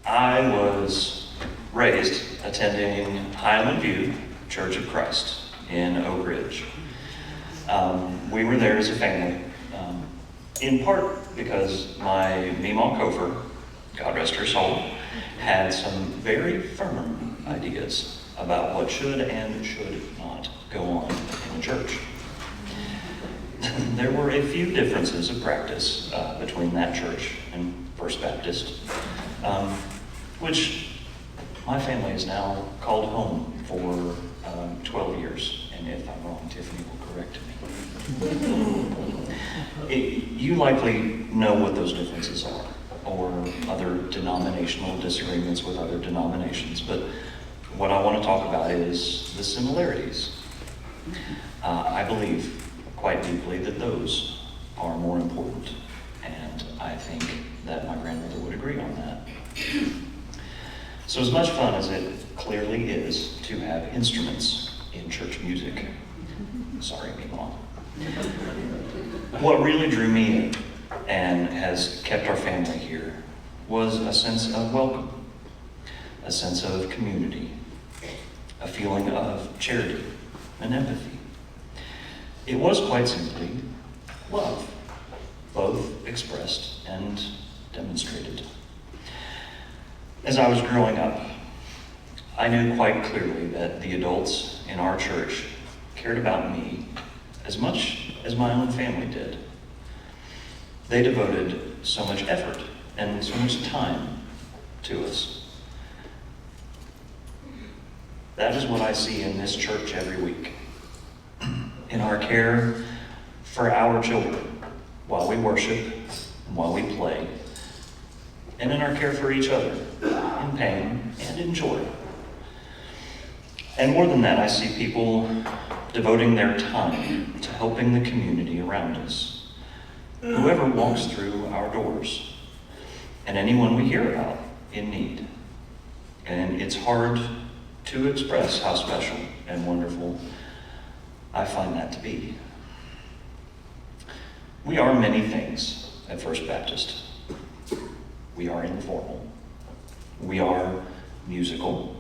I was raised attending Highland View Church of Christ in Oak Ridge. We were there as a family, in part because my Meemaw Kofer, God rest her soul, had some very firm ideas about what should and should not go on in the church. There were a few differences of practice between that church and First Baptist, which my family has now called home for 12 years, and if I'm wrong, Tiffany will correct me. You likely know what those differences are, or other denominational disagreements with other denominations, but what I want to talk about is the similarities. I believe quite deeply that those are more important, and I think that my grandmother would agree on that. So as much fun as it clearly is to have instruments in church music, sorry, Meemaw, what really drew me in and has kept our family here was a sense of welcome, a sense of community, a feeling of charity and empathy. It was quite simply love, both expressed and demonstrated. As I was growing up, I knew quite clearly that the adults in our church cared about me as much as my own family did. They devoted so much effort and so much time to us. That is what I see in this church every week. In our care for our children while we worship and while we play, and in our care for each other in pain and in joy. And more than that, I see people devoting their time to helping the community around us, whoever walks through our doors, and anyone we hear about in need. And it's hard to express how special and wonderful I find that to be. We are many things at First Baptist. We are informal. We are musical,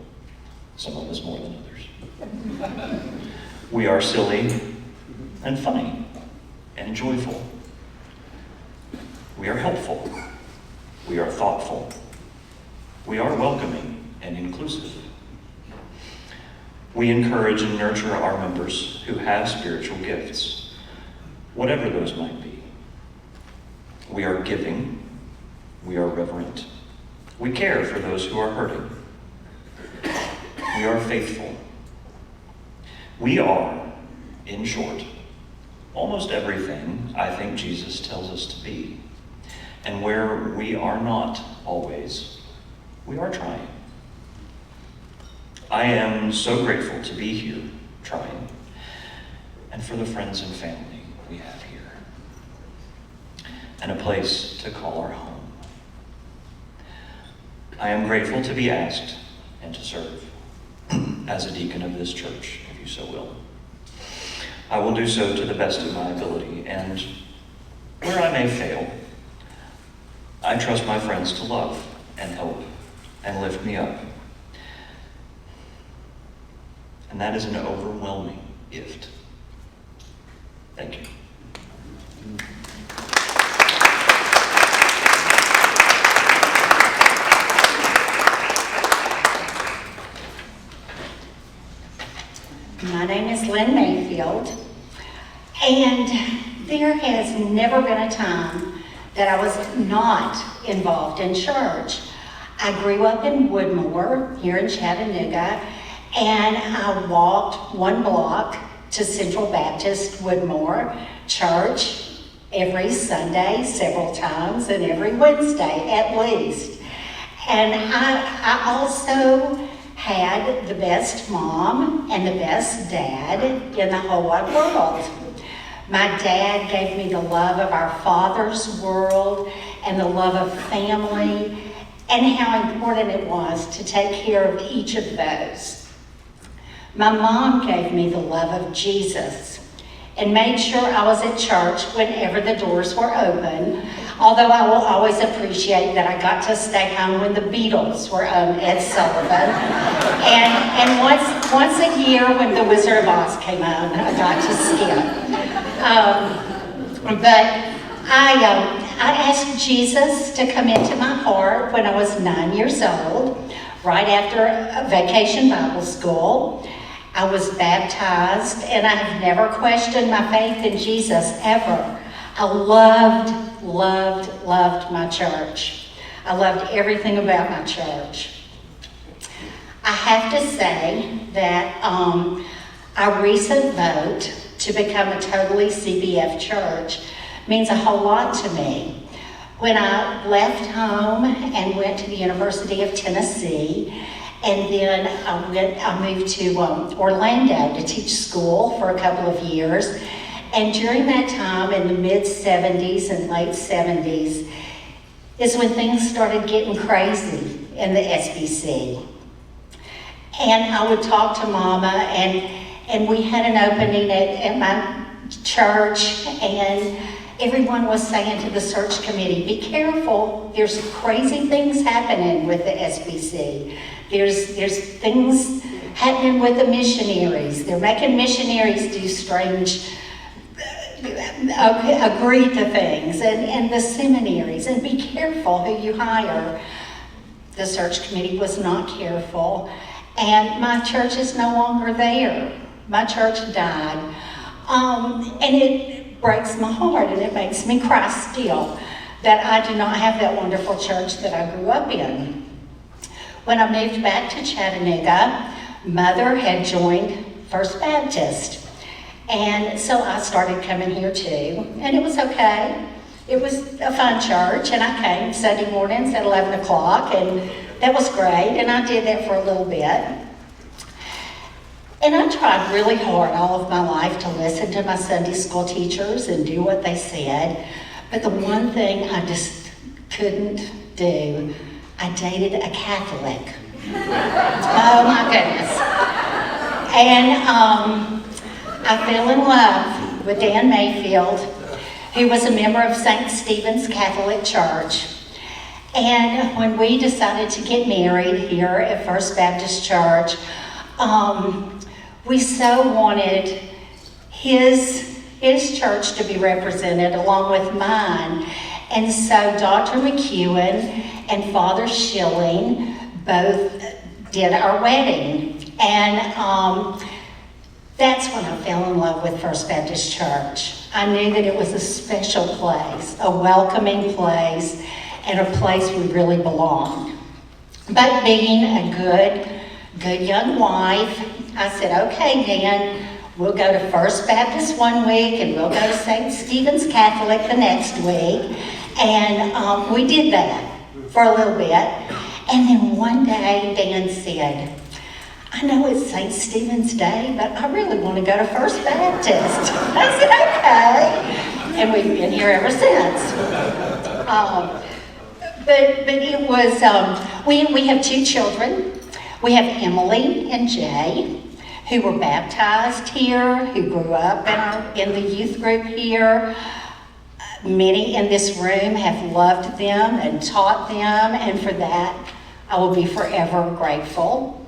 some of us more than others. We are silly and funny and joyful. We are helpful. We are thoughtful. We are welcoming and inclusive. We encourage and nurture our members who have spiritual gifts, whatever those might be. We are giving. We are reverent. We care for those who are hurting. We are faithful. We are, in short, almost everything I think Jesus tells us to be. And where we are not always, we are trying. I am so grateful to be here, trying, and for the friends and family we have here, and a place to call our home. I am grateful to be asked and to serve as a deacon of this church, if you so will. I will do so to the best of my ability, and where I may fail, I trust my friends to love and help and lift me up. And that is an overwhelming gift. Thank you. My name is Lynn Mayfield, and there has never been a time that I was not involved in church. I grew up in Woodmore, here in Chattanooga, and I walked 1 block to Central Baptist Woodmore Church every Sunday, several times, and every Wednesday at least. And I also had the best mom and the best dad in the whole wide world. My dad gave me the love of our Father's world and the love of family and how important it was to take care of each of those. My mom gave me the love of Jesus and made sure I was at church whenever the doors were open, although I will always appreciate that I got to stay home when the Beatles were on Ed Sullivan. And once a year when The Wizard of Oz came on, I got to skip. But I asked Jesus to come into my heart when I was 9 years old, right after a vacation Bible school. I was baptized, and I have never questioned my faith in Jesus, ever. I loved my church. I loved everything about my church. I have to say that our recent vote to become a totally CBF church means a whole lot to me. When I left home and went to the University of Tennessee, and then I moved to Orlando to teach school for a couple of years. And during that time, in the mid-'70s and late '70s, is when things started getting crazy in the SBC. And I would talk to Mama, and we had an opening at my church, and everyone was saying to the search committee, be careful, there's crazy things happening with the SBC. There's things happening with the missionaries. They're making missionaries do strange, agree to things, and the seminaries, and be careful who you hire. The search committee was not careful, and my church is no longer there. My church died, and it breaks my heart, and it makes me cry still that I do not have that wonderful church that I grew up in. When I moved back to Chattanooga, Mother had joined First Baptist. And so I started coming here too, and it was okay. It was a fun church, and I came Sunday mornings at 11 o'clock, and that was great, and I did that for a little bit. And I tried really hard all of my life to listen to my Sunday school teachers and do what they said, but the one thing I just couldn't do, I dated a Catholic. Oh my goodness. And I fell in love with Dan Mayfield, who was a member of St. Stephen's Catholic Church. And when we decided to get married here at First Baptist Church, we so wanted his church to be represented along with mine. And so Dr. McEwen and Father Schilling both did our wedding. And that's when I fell in love with First Baptist Church. I knew that it was a special place, a welcoming place, and a place we really belonged. But being a good young wife, I said, okay, Dan, we'll go to First Baptist one week, and we'll go to St. Stephen's Catholic the next week. And we did that for a little bit. And then one day, Dan said, I know it's St. Stephen's Day, but I really want to go to First Baptist. I said, okay. And we've been here ever since. But it was, we have two children. We have Emily and Jay, who were baptized here, who grew up in the youth group here. Many in this room have loved them and taught them, and for that, I will be forever grateful.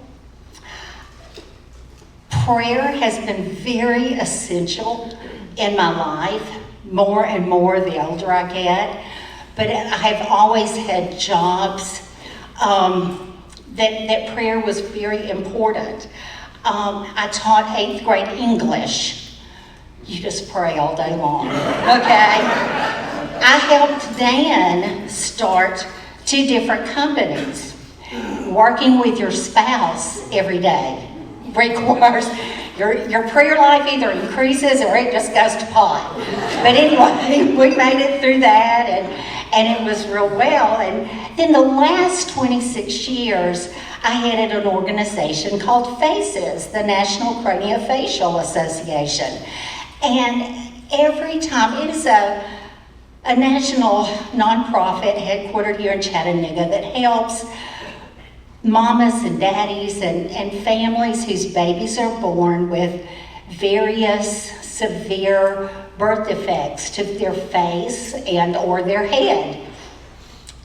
Prayer has been very essential in my life, more and more the older I get, but I have always had jobs that prayer was very important. I taught 8th grade English. You just pray all day long, okay? I helped Dan start 2 different companies. Working with your spouse every day requires your prayer life either increases or it just goes to pot. But anyway, we made it through that, and it was real well. And then the last 26 years, I headed an organization called FACES, the National Craniofacial Association. And every time, it is a national nonprofit headquartered here in Chattanooga that helps mamas and daddies and families whose babies are born with various severe birth defects to their face and or their head.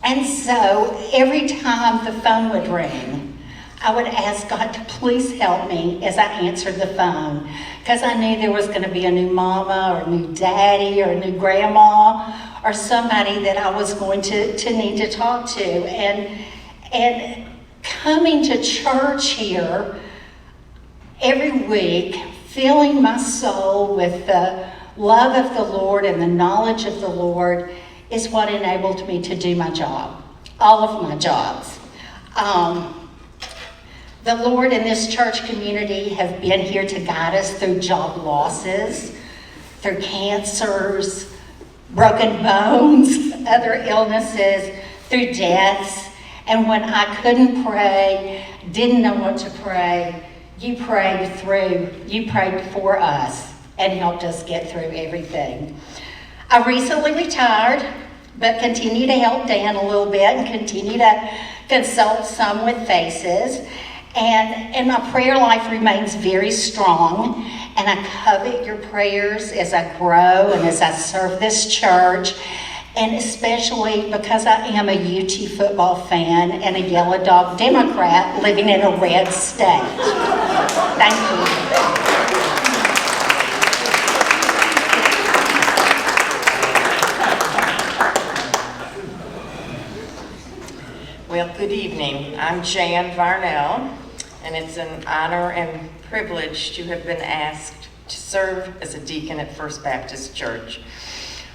And so every time the phone would ring, I would ask God to please help me as I answered the phone, because I knew there was going to be a new mama or a new daddy or a new grandma or somebody that I was going to need to talk to. And coming to church here every week, filling my soul with the love of the Lord and the knowledge of the Lord is what enabled me to do my job, all of my jobs. The Lord and this church community have been here to guide us through job losses, through cancers, broken bones, other illnesses, through deaths. And when I couldn't pray, didn't know what to pray, you prayed for us and helped us get through everything. I recently retired, but continue to help Dan a little bit and continue to consult some with faces. And my prayer life remains very strong, and I covet your prayers as I grow and as I serve this church, and especially because I am a UT football fan and a Yellow Dog Democrat living in a red state. Thank you. Well, good evening. I'm Jan Varnell, and it's an honor and privilege to have been asked to serve as a deacon at First Baptist Church.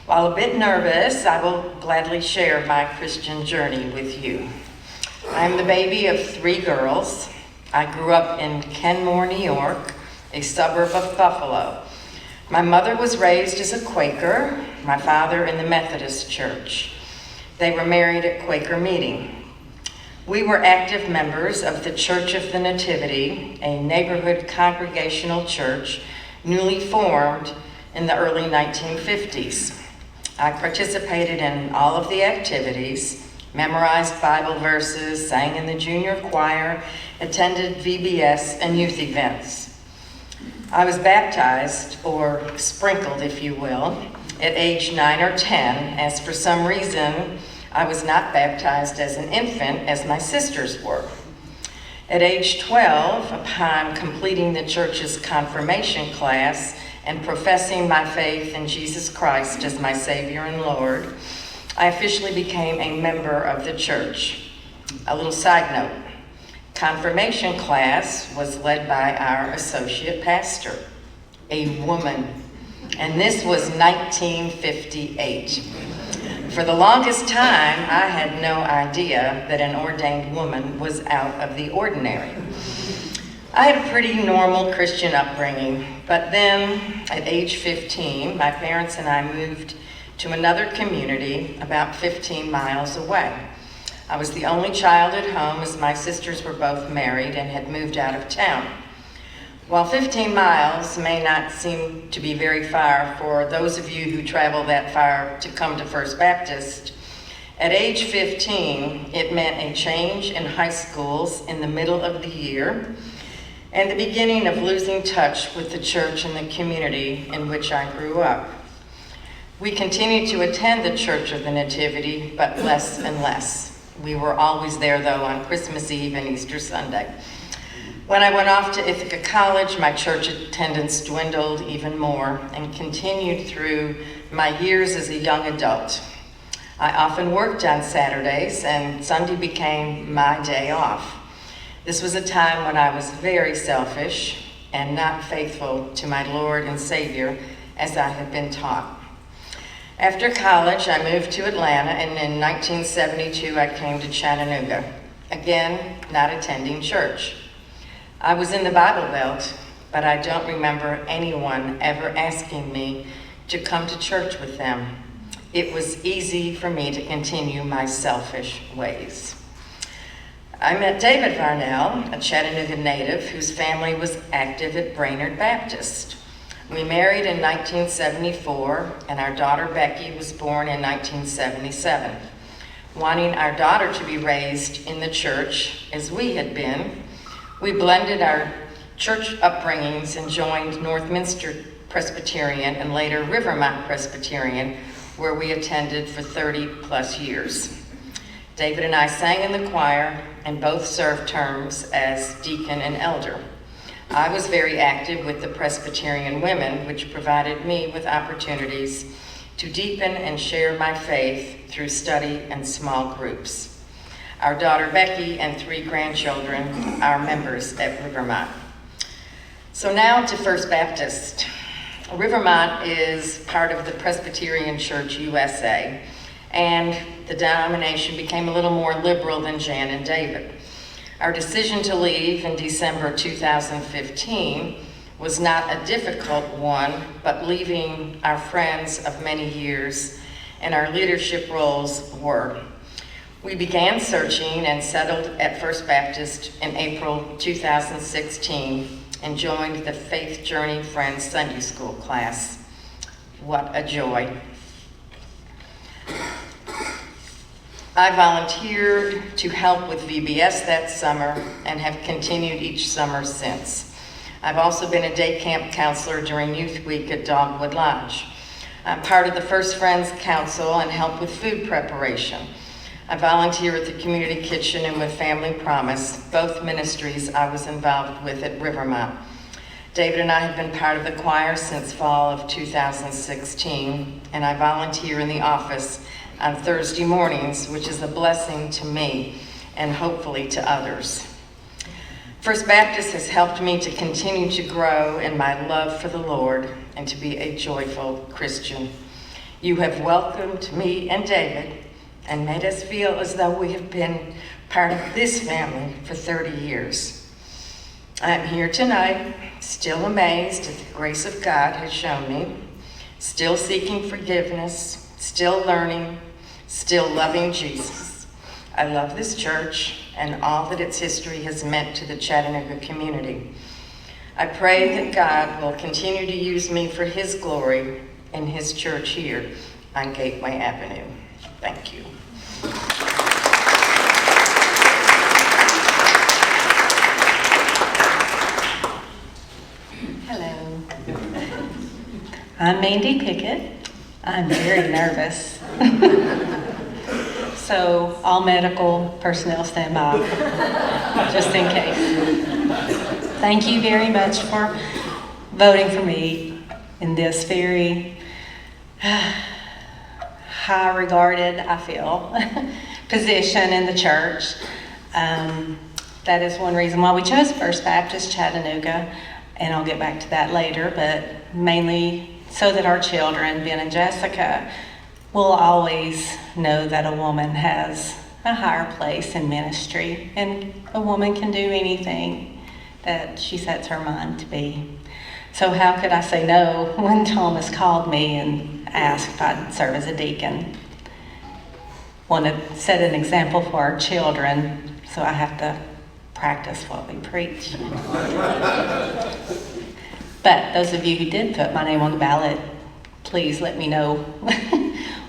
While a bit nervous, I will gladly share my Christian journey with you. I'm the baby of 3 girls. I grew up in Kenmore, New York, a suburb of Buffalo. My mother was raised as a Quaker, my father in the Methodist Church. They were married at Quaker meeting. We were active members of the Church of the Nativity, a neighborhood congregational church newly formed in the early 1950s. I participated in all of the activities, memorized Bible verses, sang in the junior choir, attended VBS and youth events. I was baptized, or sprinkled if you will, at age 9 or 10, as for some reason I was not baptized as an infant as my sisters were. At age 12, upon completing the church's confirmation class and professing my faith in Jesus Christ as my Savior and Lord, I officially became a member of the church. A little side note, confirmation class was led by our associate pastor, a woman, and this was 1958. For the longest time, I had no idea that an ordained woman was out of the ordinary. I had a pretty normal Christian upbringing, but then at age 15, my parents and I moved to another community about 15 miles away. I was the only child at home as my sisters were both married and had moved out of town. While 15 miles may not seem to be very far for those of you who travel that far to come to First Baptist, at age 15, it meant a change in high schools in the middle of the year and the beginning of losing touch with the church and the community in which I grew up. We continued to attend the Church of the Nativity, but less and less. We were always there, though, on Christmas Eve and Easter Sunday. When I went off to Ithaca College, my church attendance dwindled even more and continued through my years as a young adult. I often worked on Saturdays, and Sunday became my day off. This was a time when I was very selfish and not faithful to my Lord and Savior as I had been taught. After college, I moved to Atlanta, and in 1972, I came to Chattanooga, again, not attending church. I was in the Bible Belt, but I don't remember anyone ever asking me to come to church with them. It was easy for me to continue my selfish ways. I met David Varnell, a Chattanooga native whose family was active at Brainerd Baptist. We married in 1974, and our daughter Becky was born in 1977. Wanting our daughter to be raised in the church as we had been, we blended our church upbringings and joined Northminster Presbyterian and later Rivermont Presbyterian, where we attended for 30+ years. David and I sang in the choir and both served terms as deacon and elder. I was very active with the Presbyterian women, which provided me with opportunities to deepen and share my faith through study and small groups. Our daughter Becky and 3 grandchildren are members at Rivermont. So now to First Baptist. Rivermont is part of the Presbyterian Church USA, and the denomination became a little more liberal than Jan and David. Our decision to leave in December 2015 was not a difficult one, but leaving our friends of many years and our leadership roles were. We began searching and settled at First Baptist in April 2016 and joined the Faith Journey Friends Sunday School class. What a joy. I volunteered to help with VBS that summer and have continued each summer since. I've also been a day camp counselor during Youth Week at Dogwood Lodge. I'm part of the First Friends Council and help with food preparation. I volunteer at the Community Kitchen and with Family Promise, both ministries I was involved with at Rivermont. David and I have been part of the choir since fall of 2016, and I volunteer in the office on Thursday mornings, which is a blessing to me and hopefully to others. First Baptist has helped me to continue to grow in my love for the Lord and to be a joyful Christian. You have welcomed me and David and made us feel as though we have been part of this family for 30 years. I'm here tonight, still amazed at the grace of God has shown me, still seeking forgiveness, still learning, still loving Jesus. I love this church and all that its history has meant to the Chattanooga community. I pray that God will continue to use me for His glory in His church here on Gateway Avenue. Thank you. Hello. I'm Mandy Pickett. I'm very nervous. So all medical personnel stand by, just in case. Thank you very much for voting for me in this very high regarded, I feel, position in the church. That is one reason why we chose First Baptist Chattanooga, and I'll get back to that later, but mainly so that our children, Ben and Jessica, will always know that a woman has a higher place in ministry, and a woman can do anything that she sets her mind to be. So how could I say no when Thomas called me and asked if I'd serve as a deacon? Want to set an example for our children, so I have to practice what we preach. But those of you who did put my name on the ballot, please let me know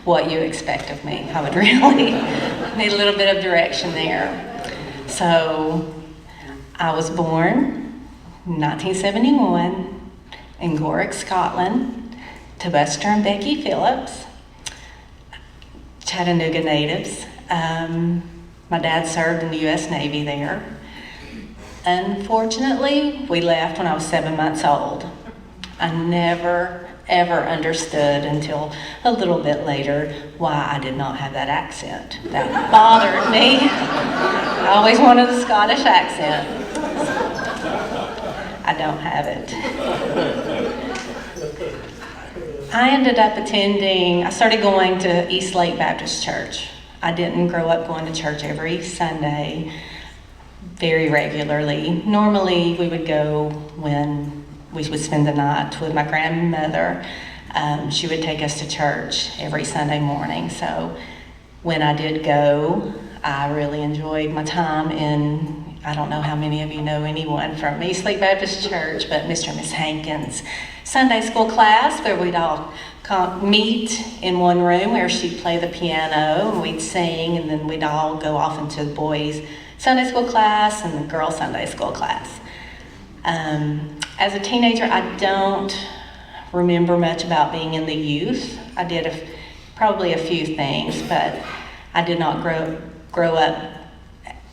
what you expect of me. I would really need a little bit of direction there. So I was born in 1971 in Gorick, Scotland, to Buster and Becky Phillips, Chattanooga natives. My dad served in the U.S. Navy there. Unfortunately, we left when I was 7 months old. I never, ever understood until a little bit later why I did not have that accent. That bothered me. I always wanted a Scottish accent. I don't have it. I started going to East Lake Baptist Church. I didn't grow up going to church every Sunday very regularly. Normally, we would go when we would spend the night with my grandmother. She would take us to church every Sunday morning. So when I did go, I really enjoyed my time in, I don't know how many of you know anyone from East Lake Baptist Church, but Mr. and Miss Hankins' Sunday school class, where we'd all meet in one room where she'd play the piano and we'd sing, and then we'd all go off into the boys' Sunday school class and the girls' Sunday school class. As a teenager, I don't remember much about being in the youth. I did probably a few things, but I did not grow up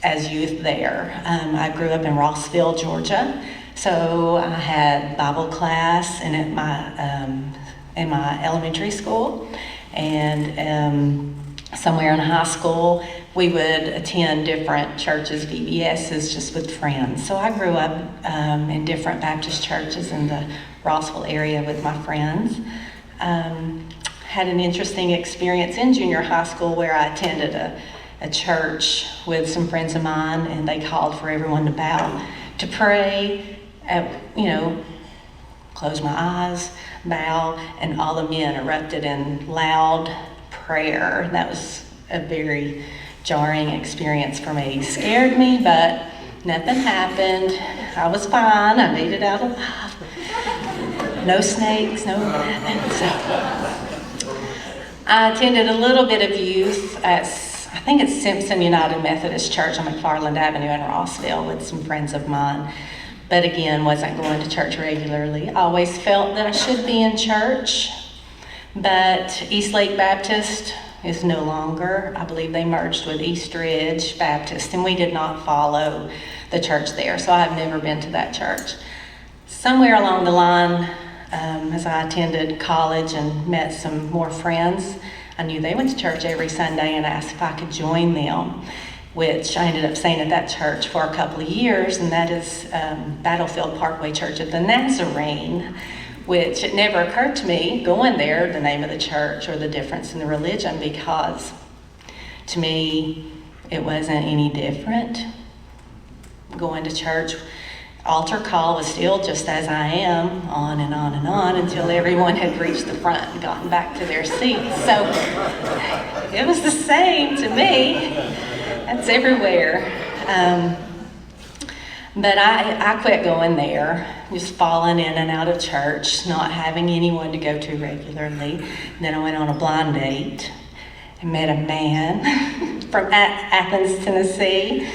as youth there. I grew up in Rossville, Georgia, so I had Bible class and in my elementary school, and somewhere in high school we would attend different churches, VBSs, just with friends. So I grew up in different Baptist churches in the Rossville area with my friends. Had an interesting experience in junior high school where I attended a church with some friends of mine, and they called for everyone to bow to pray. Close my eyes, bow, and all the men erupted in loud prayer. That was a very jarring experience for me. It scared me, but nothing happened. I was fine. I made it out alive. No snakes, no nothing. So I attended a little bit of youth at, I think it's Simpson United Methodist Church on McFarland Avenue in Rossville with some friends of mine. But again, wasn't going to church regularly. I always felt that I should be in church, but East Lake Baptist is no longer. I believe they merged with East Ridge Baptist, and we did not follow the church there, so I've never been to that church. Somewhere along the line, as I attended college and met some more friends, I knew they went to church every Sunday and asked if I could join them, which I ended up staying at that church for a couple of years, and that is Battlefield Parkway Church of the Nazarene, which it never occurred to me going there, the name of the church or the difference in the religion, because to me it wasn't any different. Going to church, altar call was still just as I am, on and on and on, until everyone had reached the front and gotten back to their seats. So it was the same to me. That's everywhere. But I quit going there, just falling in and out of church, not having anyone to go to regularly. Then I went on a blind date and met a man from Athens, Tennessee.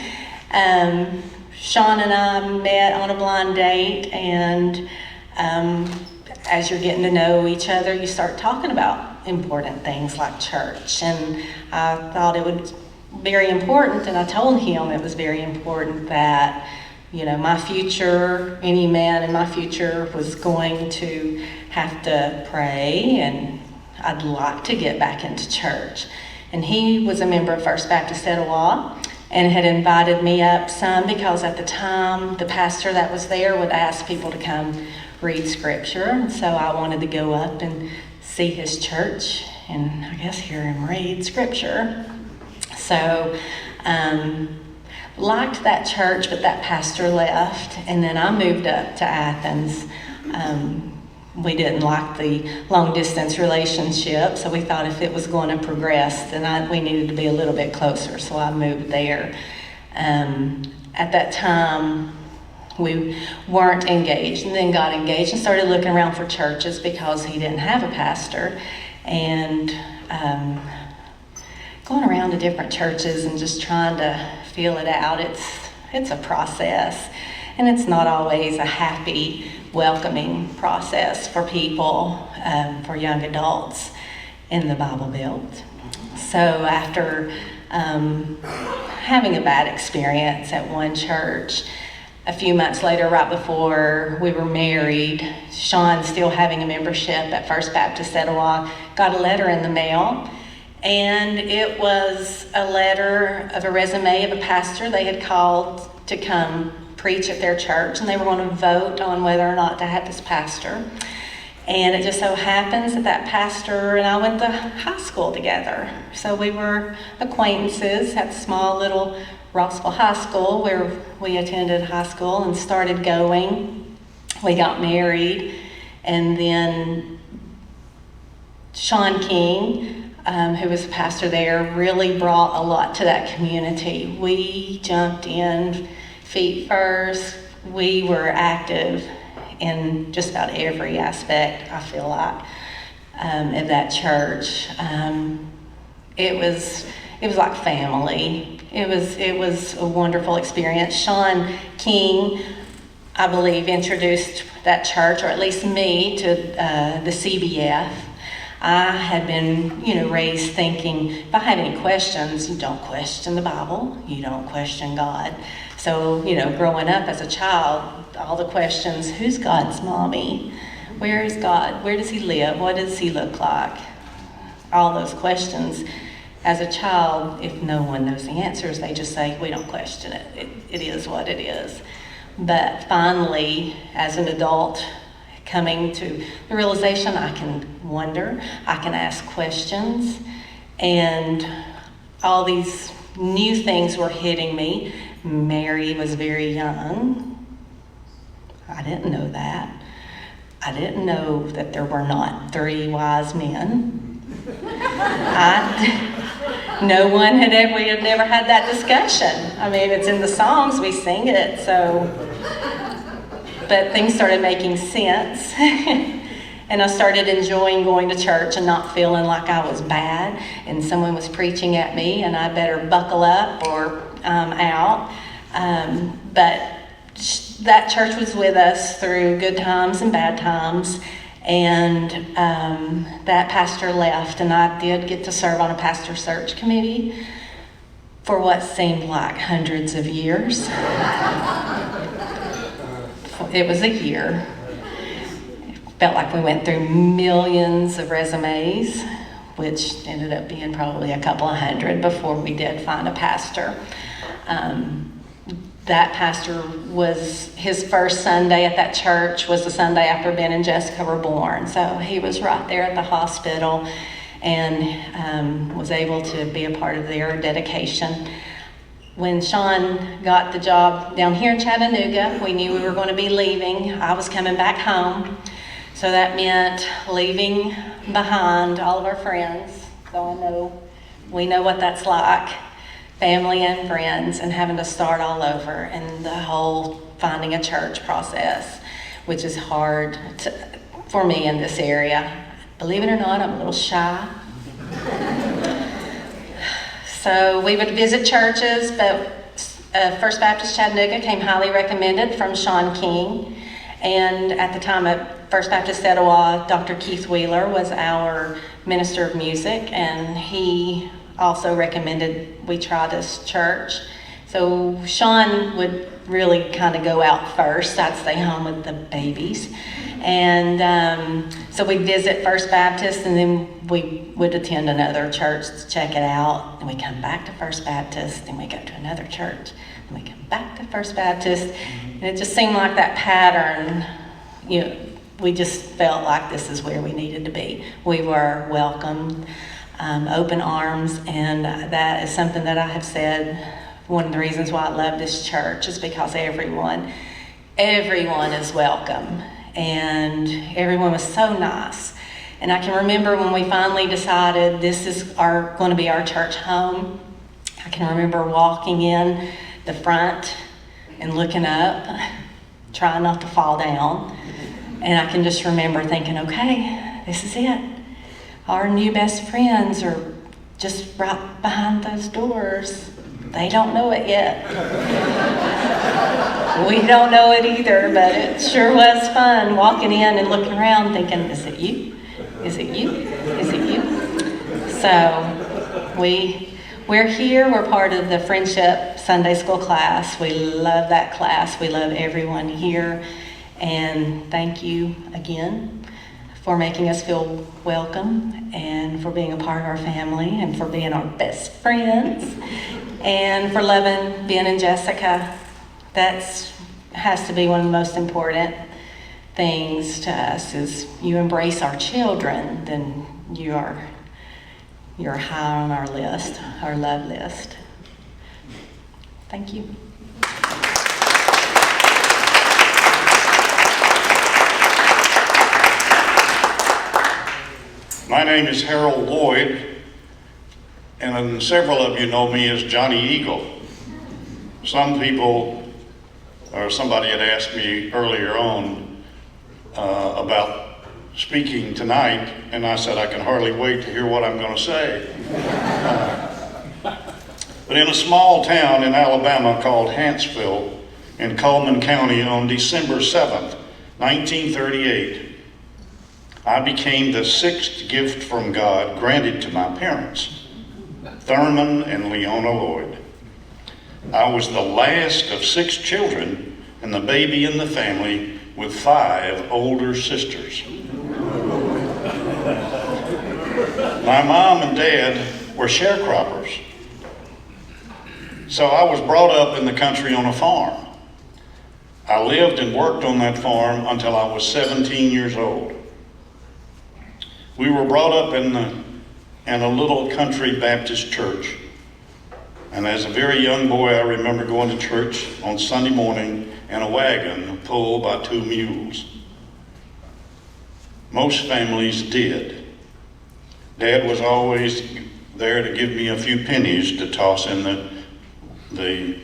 Sean and I met on a blind date, and as you're getting to know each other, you start talking about important things like church. And I thought it was very important, and I told him it was very important that my future, any man in my future was going to have to pray, and I'd like to get back into church. And he was a member of First Baptist Etowah and had invited me up some because at the time the pastor that was there would ask people to come read scripture. And so I wanted to go up and see his church and I guess hear him read scripture. So, liked that church, but that pastor left, and then I moved up to Athens. We didn't like the long distance relationship, so we thought if it was going to progress, then we needed to be a little bit closer, so I moved there. At that time, we weren't engaged, and then got engaged and started looking around for churches because he didn't have a pastor, and going around to different churches and just trying to feel it out. It's a process, and it's not always a happy, welcoming process for people, for young adults in the Bible Belt. So after having a bad experience at one church, a few months later, right before we were married, Sean, still having a membership at First Baptist Etowah, got a letter in the mail. And it was a letter of a resume of a pastor they had called to come preach at their church, and they were going to vote on whether or not to have this pastor. And it just so happens that pastor and I went to high school together. So we were acquaintances at the small little Rossville High School where we attended high school and started going. We got married, and then Sean King, who was a pastor there, really brought a lot to that community. We jumped in feet first. We were active in just about every aspect, I feel like, of that church. It was like family. It was a wonderful experience. Sean King, I believe, introduced that church, or at least me, to the CBF. I had been, raised thinking, if I have any questions, you don't question the Bible, you don't question God. So, growing up as a child, all the questions, who's God's mommy? Where is God? Where does he live? What does he look like? All those questions. As a child, if no one knows the answers, they just say, we don't question it. It is what it is. But finally, as an adult, coming to the realization I can wonder, I can ask questions, and all these new things were hitting me. Mary was very young. I didn't know that. I didn't know that there were not 3 wise men. No one we had never had that discussion. I mean, it's in the songs, we sing it, so. But things started making sense. And I started enjoying going to church and not feeling like I was bad and someone was preaching at me and I better buckle up or I'm out. But that church was with us through good times and bad times. And that pastor left, and I did get to serve on a pastor search committee for what seemed like hundreds of years. It was a year. It felt like we went through millions of resumes, which ended up being probably a couple of hundred before we did find a pastor. That pastor his first Sunday at that church was the Sunday after Ben and Jessica were born. So he was right there at the hospital and was able to be a part of their dedication. When Sean got the job down here in Chattanooga, we knew we were going to be leaving. I was coming back home. So that meant leaving behind all of our friends. So we know what that's like. Family and friends, and having to start all over, and the whole finding a church process, which is hard for me in this area. Believe it or not, I'm a little shy. So we would visit churches, but First Baptist Chattanooga came highly recommended from Sean King. And at the time at First Baptist Etowah, Dr. Keith Wheeler was our minister of music, and he also recommended we try this church. So Sean would really kind of go out first. I'd stay home with the babies. And so we'd visit First Baptist, and then we would attend another church to check it out. And we come back to First Baptist, and we go to another church. And we come back to First Baptist. And it just seemed like that pattern, we just felt like this is where we needed to be. We were welcomed. Open arms, and that is something that I have said. One of the reasons why I love this church is because everyone is welcome, and everyone was so nice. And I can remember when we finally decided this is going to be our church home. I can remember walking in the front and looking up, trying not to fall down, and I can just remember thinking, okay, this is it. Our new best friends are just right behind those doors. They don't know it yet. We don't know it either, but it sure was fun walking in and looking around thinking, is it you? Is it you? Is it you? So we're here. We're part of the Friendship Sunday School class. We love that class. We love everyone here. And thank you again for making us feel welcome, and for being a part of our family, and for being our best friends, and for loving Ben and Jessica. That has to be one of the most important things to us. Is you embrace our children, then you're high on our list, our love list. Thank you. My name is Harold Lloyd, and several of you know me as Johnny Eagle. Some people, or somebody had asked me earlier on about speaking tonight, and I said I can hardly wait to hear what I'm going to say. But in a small town in Alabama called Huntsville, in Coleman County on December 7th, 1938, I became the sixth gift from God granted to my parents, Thurman and Leona Lloyd. I was the last of 6 children and the baby in the family with 5 older sisters. My mom and dad were sharecroppers, so I was brought up in the country on a farm. I lived and worked on that farm until I was 17 years old. We were brought up in a little country Baptist church. And as a very young boy, I remember going to church on Sunday morning in a wagon pulled by 2 mules. Most families did. Dad was always there to give me a few pennies to toss in the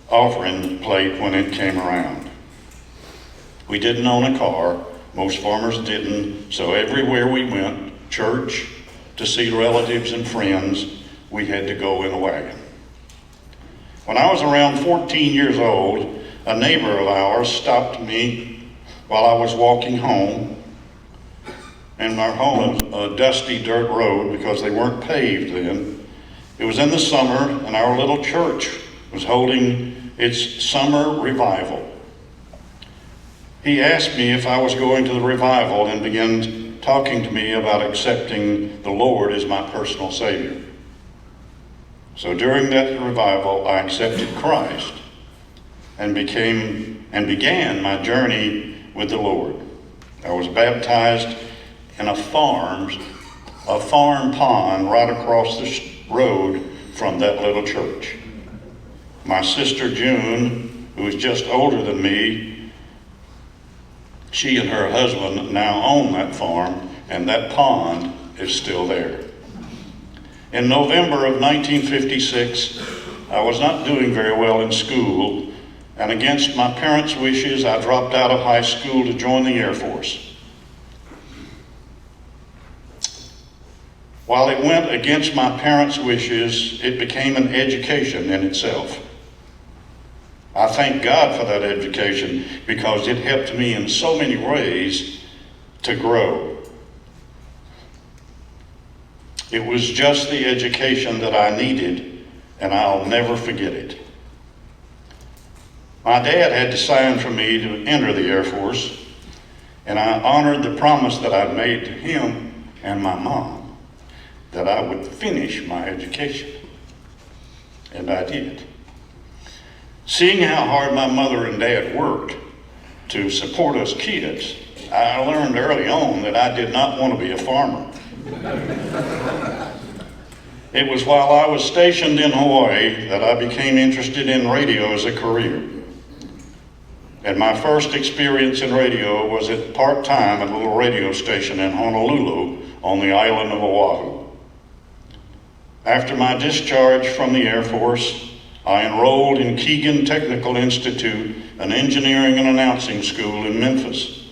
offering plate when it came around. We didn't own a car. Most farmers didn't. So everywhere we went, church, to see relatives and friends, we had to go in a wagon. When I was around 14 years old, a neighbor of ours stopped me while I was walking home. And our home was a dusty dirt road because they weren't paved then. It was in the summer, and our little church was holding its summer revival. He asked me if I was going to the revival and began talking to me about accepting the Lord as my personal Savior. So during that revival, I accepted Christ and began my journey with the Lord. I was baptized in a farm pond right across the road from that little church. My sister June, who is just older than me, she and her husband now own that farm, and that pond is still there. In November of 1956, I was not doing very well in school, and against my parents' wishes, I dropped out of high school to join the Air Force. While it went against my parents' wishes, it became an education in itself. I thank God for that education because it helped me in so many ways to grow. It was just the education that I needed, and I'll never forget it. My dad had to sign for me to enter the Air Force, and I honored the promise that I made to him and my mom that I would finish my education, and I did. Seeing how hard my mother and dad worked to support us kids, I learned early on that I did not want to be a farmer. It was while I was stationed in Hawaii that I became interested in radio as a career. And my first experience in radio was at part-time at a little radio station in Honolulu on the island of Oahu. After my discharge from the Air Force, I enrolled in Keegan Technical Institute, an engineering and announcing school in Memphis.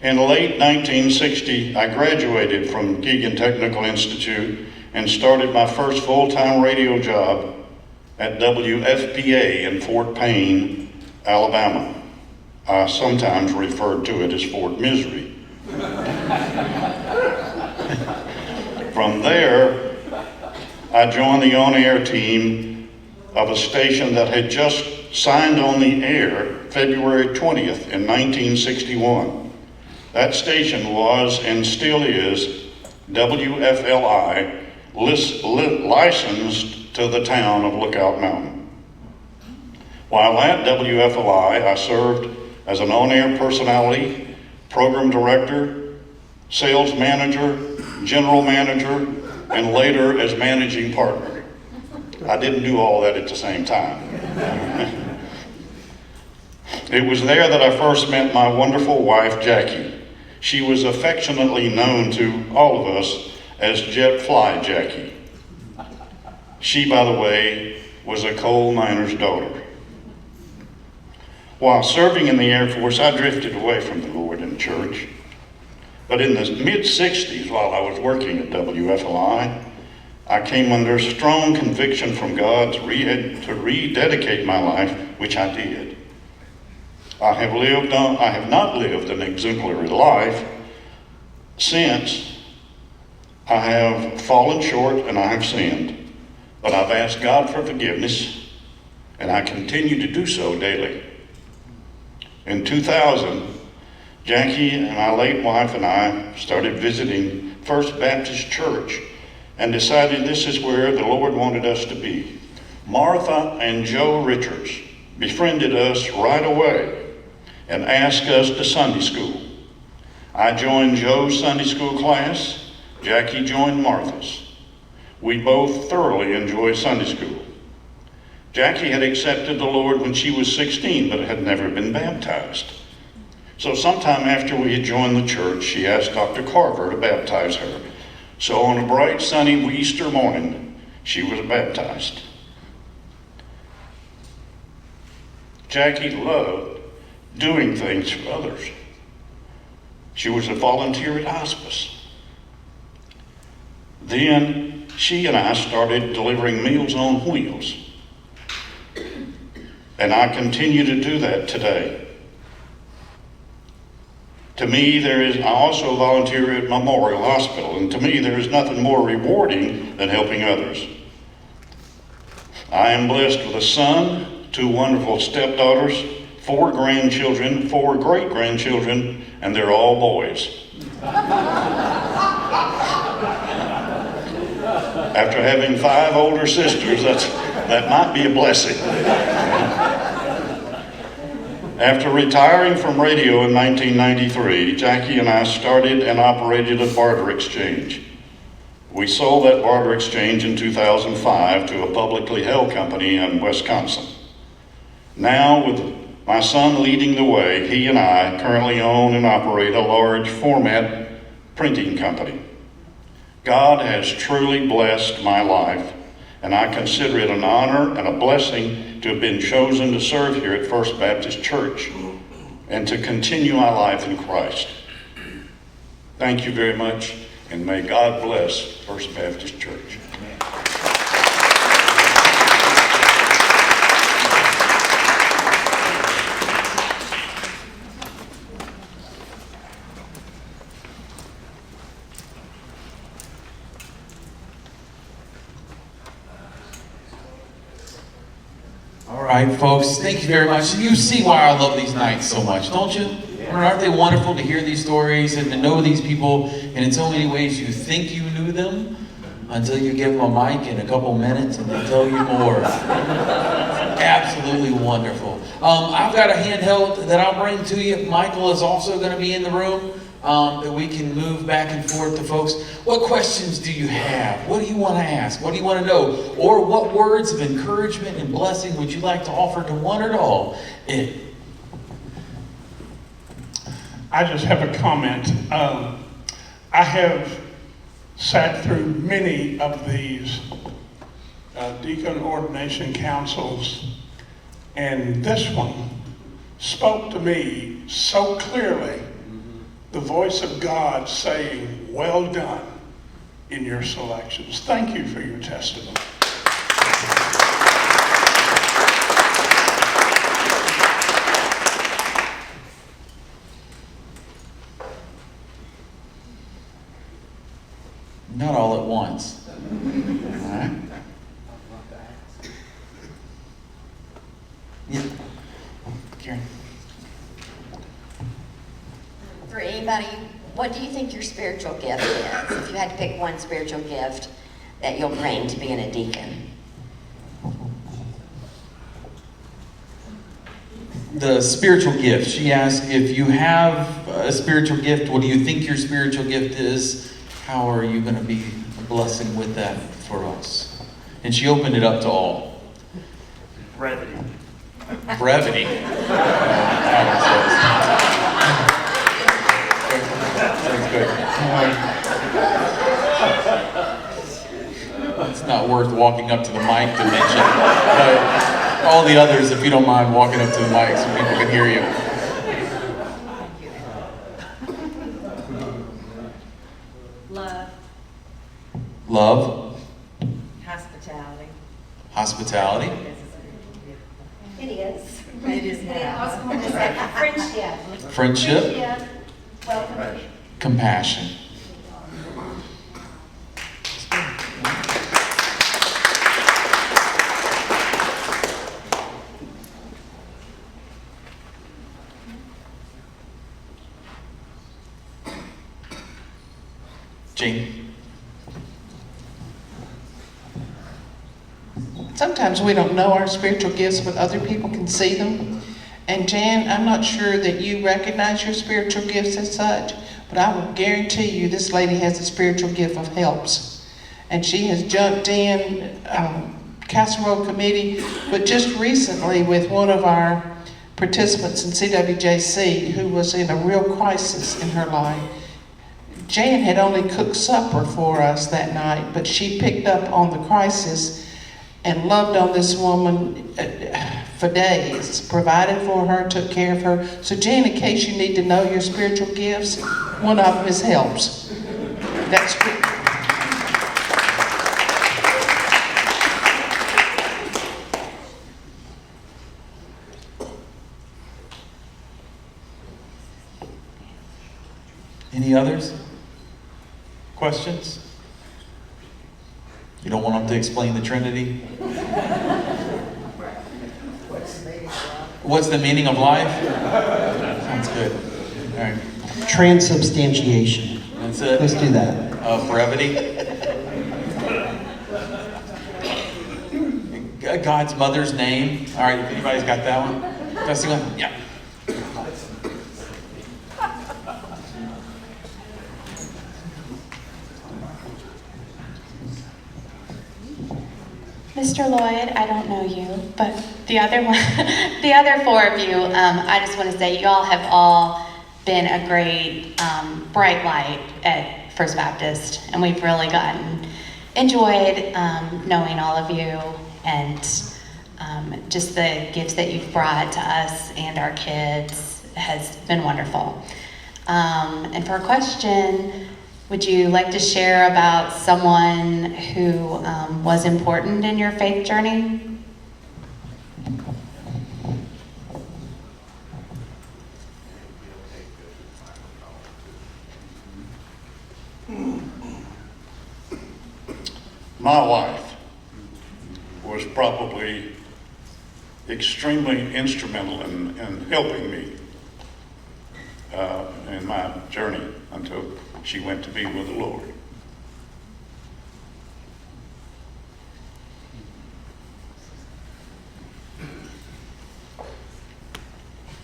In late 1960, I graduated from Keegan Technical Institute and started my first full-time radio job at WFPA in Fort Payne, Alabama. I sometimes referred to it as Fort Misery. From there, I joined the on-air team of a station that had just signed on the air February 20th in 1961. That station was and still is WFLI, licensed to the town of Lookout Mountain. While at WFLI, I served as an on-air personality, program director, sales manager, general manager, and later as managing partner. I didn't do all that at the same time. It was there that I first met my wonderful wife, Jackie. She was affectionately known to all of us as Jet Fly Jackie. She, by the way, was a coal miner's daughter. While serving in the Air Force, I drifted away from the Lord and church. But in the mid-60s, while I was working at WFLI, I came under strong conviction from God to rededicate my life, which I did. I have not lived an exemplary life since. I have fallen short and I have sinned, but I've asked God for forgiveness, and I continue to do so daily. In 2000, Jackie and my late wife and I started visiting First Baptist Church and decided this is where the Lord wanted us to be. Martha and Joe Richards befriended us right away and asked us to Sunday school. I joined Joe's Sunday school class. Jackie joined Martha's. We both thoroughly enjoyed Sunday school. Jackie had accepted the Lord when she was 16, but had never been baptized. So sometime after we had joined the church, she asked Dr. Carver to baptize her. So on a bright, sunny Easter morning, she was baptized. Jackie loved doing things for others. She was a volunteer at hospice. Then she and I started delivering Meals on Wheels. And I continue to do that today. To me, I also volunteer at Memorial Hospital, and to me, there is nothing more rewarding than helping others. I am blessed with a son, 2 wonderful stepdaughters, 4 grandchildren, 4 great-grandchildren, and they're all boys. After having 5 older sisters, that might be a blessing. After retiring from radio in 1993, Jackie and I started and operated a barter exchange. We sold that barter exchange in 2005 to a publicly held company in Wisconsin. Now, with my son leading the way, he and I currently own and operate a large format printing company. God has truly blessed my life, and I consider it an honor and a blessing to have been chosen to serve here at First Baptist Church and to continue my life in Christ. Thank you very much, and may God bless First Baptist Church. All right, folks, thank you very much. You see why I love these nights so much, don't you? Aren't they wonderful to hear these stories and to know these people? And in so many ways, you think you knew them until you give them a mic in a couple minutes and they tell you more. Absolutely wonderful. I've got a handheld that I'll bring to you. Michael is also going to be in the room. That we can move back and forth to folks. What questions do you have? What do you want to ask? What do you want to know? Or what words of encouragement and blessing would you like to offer to one or to all? I just have a comment. I have sat through many of these deacon ordination councils, and this one spoke to me so clearly. The voice of God saying, "Well done," in your selections. Thank you for your testimony. Not all at once. All right. Yeah. Karen. For anybody, what do you think your spiritual gift is? If you had to pick one spiritual gift that you'll bring to being a deacon. The spiritual gift. She asked, if you have a spiritual gift, what do you think your spiritual gift is? How are you going to be a blessing with that for us? And she opened it up to all. Brevity. Brevity. Sounds good. It's not worth walking up to the mic to mention, but all the others, if you don't mind walking up to the mic so people can hear you. Love. Love. hospitality, It is. It is now. I was going to say friendship. friendship, Welcome. compassion. Jean? Sometimes we don't know our spiritual gifts, but other people can see them. And Jan, I'm not sure that you recognize your spiritual gifts as such, but I will guarantee you this lady has the spiritual gift of helps. And she has jumped in casserole committee, but just recently with one of our participants in CWJC who was in a real crisis in her life. Jan had only cooked supper for us that night, but she picked up on the crisis and loved on this woman for days, provided for her, took care of her. So Jan, in case you need to know your spiritual gifts, one of them is helps. That's good. Any others? Questions? You don't want them to explain the Trinity? What's the meaning of life? Sounds good. All right. Transubstantiation. That's it. Let's do that. Brevity. God's mother's name. All right, anybody's got that one? That's the one? Yeah. Mr. Lloyd, I don't know you, but the other one, the other four of you, I just want to say you all have all been a great bright light at First Baptist, and we've really enjoyed knowing all of you and just the gifts that you've brought to us and our kids has been wonderful. And for a question, would you like to share about someone who was important in your faith journey? My wife was probably extremely instrumental in helping me in my journey until she went to be with the Lord.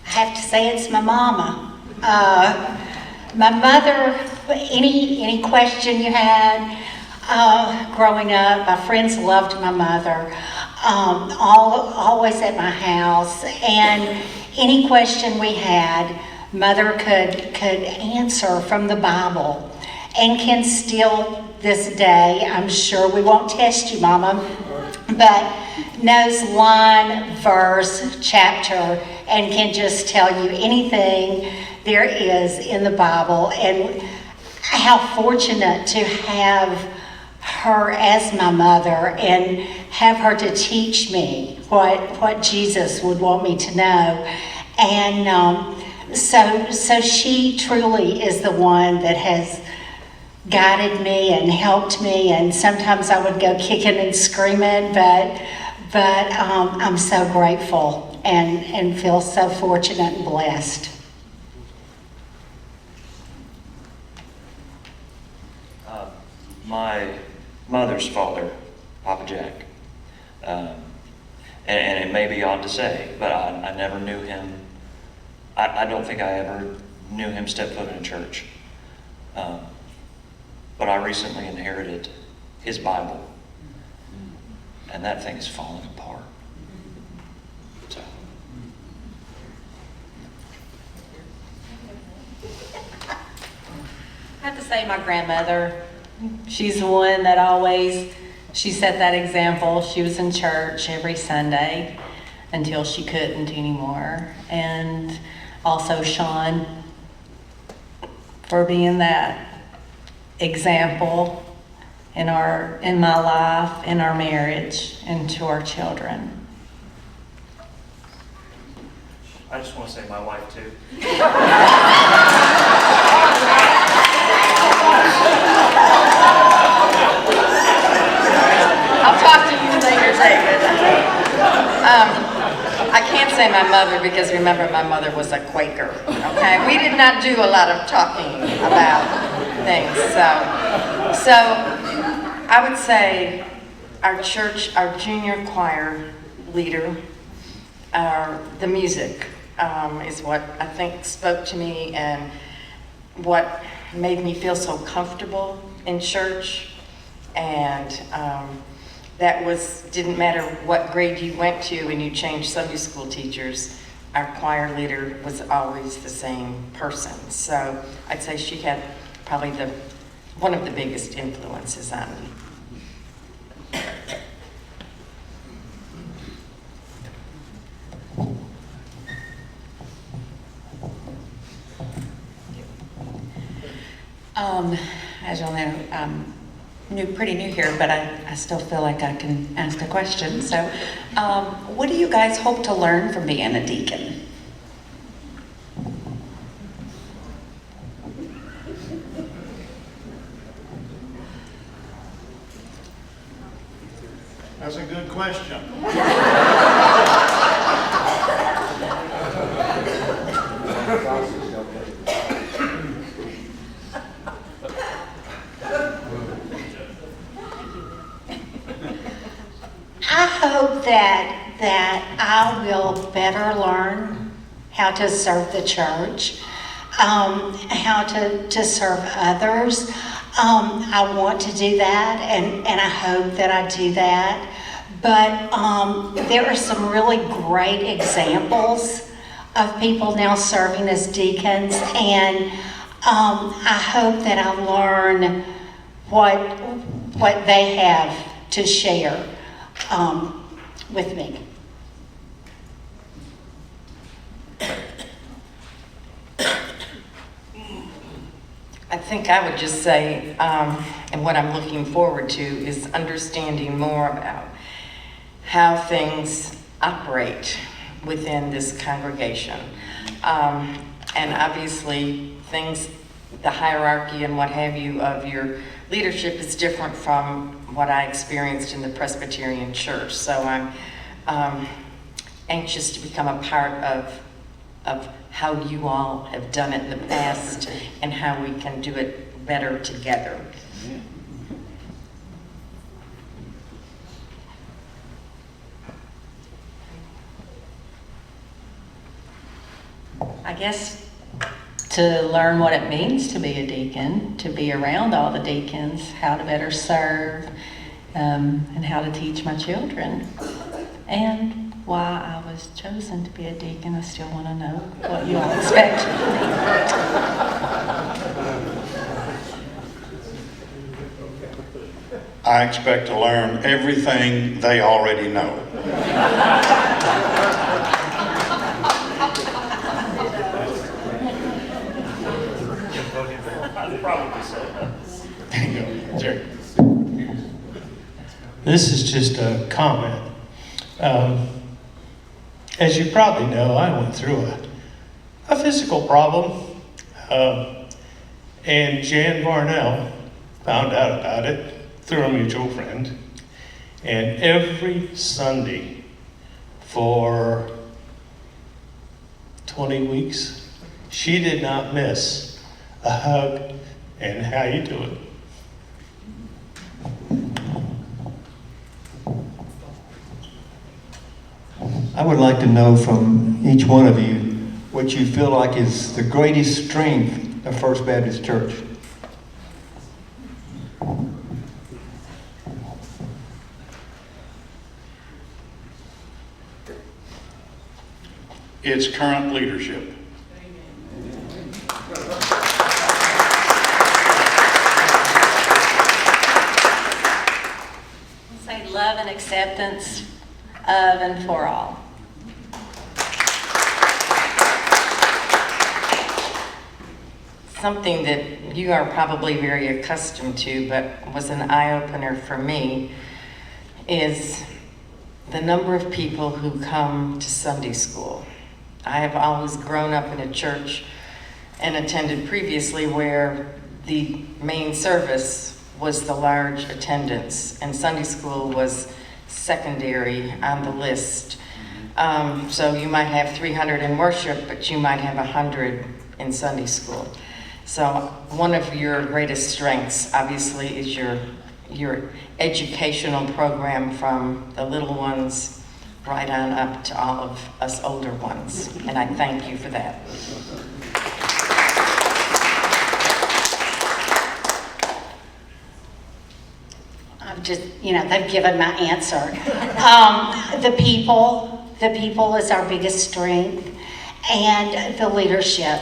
I have to say it's my mama. My mother, any question you had growing up, my friends loved my mother. Always at my house, and any question we had, Mother could answer from the Bible, and can still this day. I'm sure we won't test you, Mama, but knows line, verse, chapter, and can just tell you anything there is in the Bible. And how fortunate to have her as my mother and have her to teach me what Jesus would want me to know. And so she truly is the one that has guided me and helped me, and sometimes I would go kicking and screaming, but I'm so grateful and feel so fortunate and blessed. My mother's father, Papa Jack, and it may be odd to say, but I never knew him. I don't think I ever knew him step foot in a church. But I recently inherited his Bible, and that thing is falling apart. So. I have to say my grandmother, she's the one that she set that example. She was in church every Sunday until she couldn't anymore. And also Sean for being that example in my life, in our marriage, and to our children. I just want to say my wife too. I'll talk to you later, David. I can't say my mother because remember my mother was a Quaker, okay? We did not do a lot of talking about things, so I would say our church, our junior choir leader, the music is what I think spoke to me and what made me feel so comfortable in church. And didn't matter what grade you went to and you changed Sunday school teachers, our choir leader was always the same person. So I'd say she had probably one of the biggest influences on me. As you'll know, pretty new here, but I still feel like I can ask a question. So, what do you guys hope to learn from being a deacon? That's a good question. I hope that I will better learn how to serve the church, how to serve others. I want to do that, and I hope that I do that. But there are some really great examples of people now serving as deacons, and I hope that I learn what they have to share with me. I think I would just say, and what I'm looking forward to is understanding more about how things operate within this congregation. And obviously the hierarchy and what have you of your leadership is different from what I experienced in the Presbyterian Church. So I'm anxious to become a part of how you all have done it in the past and how we can do it better together. I guess to learn what it means to be a deacon, to be around all the deacons, how to better serve, and how to teach my children. And why I was chosen to be a deacon, I still want to know what you all expect of me. I expect to learn everything they already know. I'd probably say. There you go, Jerry. This is just a comment. As you probably know, I went through a physical problem, and Jan Varnell found out about it through a mutual friend. And every Sunday for 20 weeks, she did not miss a hug and how you doing. I would like to know from each one of you what you feel like is the greatest strength of First Baptist Church. Its current leadership. Say love and acceptance of and for all. something that you are probably very accustomed to, but was an eye-opener for me, is the number of people who come to Sunday school. I have always grown up in a church and attended previously where the main service was the large attendance, and Sunday school was secondary on the list. So you might have 300 in worship, but you might have 100 in Sunday school. So one of your greatest strengths, obviously, is your educational program from the little ones right on up to all of us older ones. And I thank you for that. They've given my answer. The people is our biggest strength, and the leadership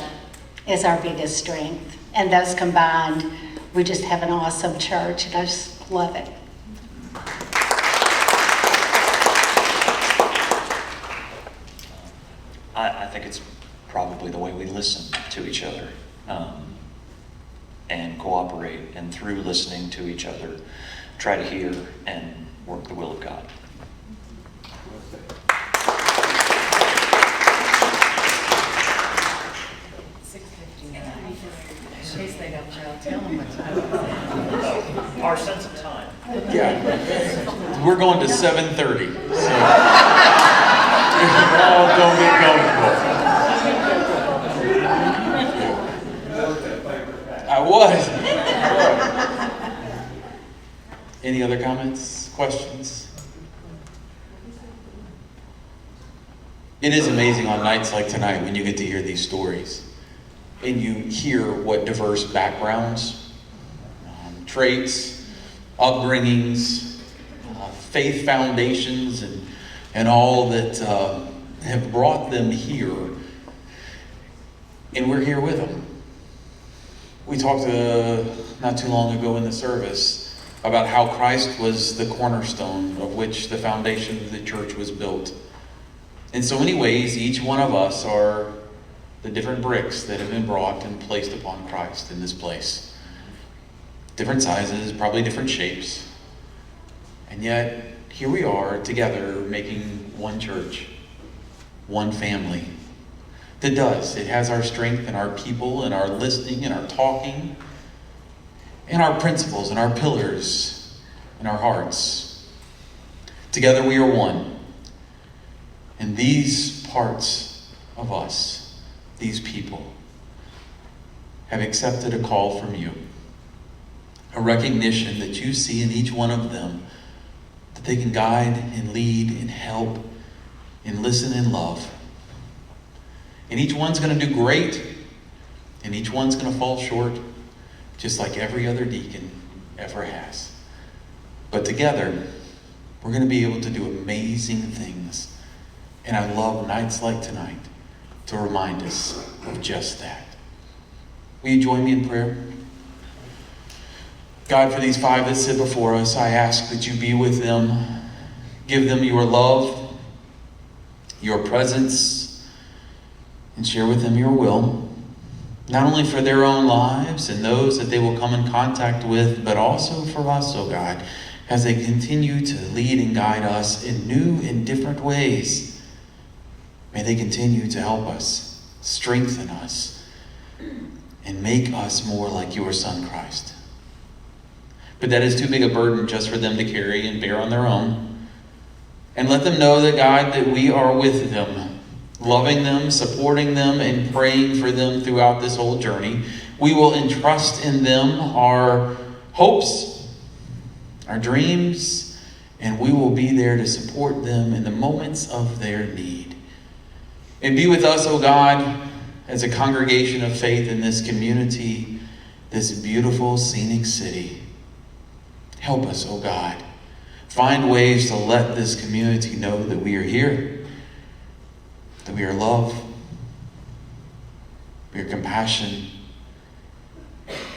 is our biggest strength. And those combined, we just have an awesome church, and I just love it. I think it's probably the way we listen to each other and cooperate, and through listening to each other, try to hear and work the will of God. In case they don't tell them what time. Our sense of time. Yeah. We're going to 7:30. So all don't get comfortable. I was. Any other comments, questions? It is amazing on nights like tonight when you get to hear these stories and you hear what diverse backgrounds, traits, upbringings, faith foundations, and all that have brought them here. And we're here with them. We talked not too long ago in the service about how Christ was the cornerstone of which the foundation of the church was built. In so many ways, each one of us are the different bricks that have been brought and placed upon Christ in this place. Different sizes, probably different shapes. And yet, here we are together making one church, one family. That does. It has our strength and our people and our listening and our talking and our principles and our pillars and our hearts. Together we are one. And these parts of us, these people, have accepted a call from you. A recognition that you see in each one of them that they can guide and lead and help and listen and love. And each one's going to do great, and each one's going to fall short, just like every other deacon ever has. But together, we're going to be able to do amazing things. And I love nights like tonight to remind us of just that. Will you join me in prayer? God, for these 5 that sit before us, I ask that you be with them. Give them your love, your presence, and share with them your will, not only for their own lives and those that they will come in contact with, but also for us, oh God, as they continue to lead and guide us in new and different ways. May they continue to help us, strengthen us, and make us more like your Son, Christ. But that is too big a burden just for them to carry and bear on their own. And let them know that, God, that we are with them, loving them, supporting them, and praying for them throughout this whole journey. We will entrust in them our hopes, our dreams, and we will be there to support them in the moments of their need. And be with us, O God, as a congregation of faith in this community, this beautiful, scenic city. Help us, O God. Find ways to let this community know that we are here, that we are love, we are compassion,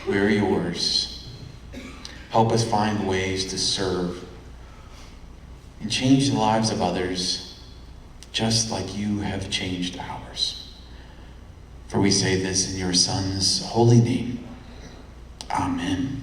we are yours. Help us find ways to serve and change the lives of others just like you have changed ours. For we say this in your Son's holy name. Amen.